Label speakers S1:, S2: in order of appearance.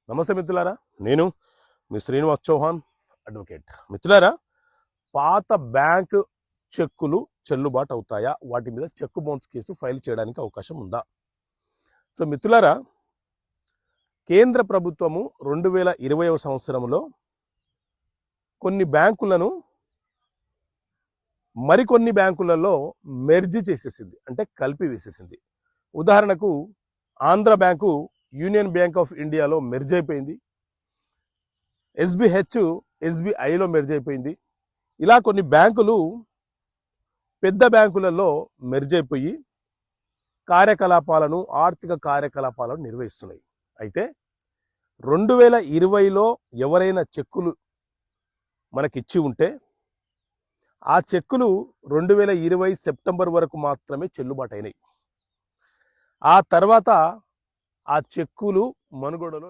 S1: నమస్తే మిత్రులారా, నేను మీ శ్రీనివాస్ చౌహాన్ అడ్వకేట్. మిత్రులారా, పాత బ్యాంక్ చెక్కులు చెల్లుబాటు అవుతాయా? వాటి మీద చెక్ బౌన్స్ కేసు ఫైల్ చేయడానికి అవకాశం ఉందా? సో మిత్రులారా, కేంద్ర ప్రభుత్వము 2020వ సంవత్సరంలో కొన్ని బ్యాంకులను మరికొన్ని బ్యాంకులలో మెర్జ్ చేసేసింది, అంటే కలిపి వేసేసింది. ఉదాహరణకు Andhra bank union bank of ఇండియాలో మెర్జ్ అయిపోయింది, ఎస్బిహెచ్ ఎస్బిఐలో మెర్జ్ అయిపోయింది. ఇలా కొన్ని బ్యాంకులు పెద్ద బ్యాంకులలో మెర్జ్ అయిపోయి ఆర్థిక కార్యకలాపాలను నిర్వహిస్తున్నాయి. అయితే 2020లో ఎవరైనా చెక్కులు మనకిచ్చి ఉంటే ఆ చెక్కులు 2020 సెప్టెంబర్ వరకు మాత్రమే చెల్లుబాటు అయినాయి. ఆ తర్వాత ఆ చెక్కులు మనుగడలో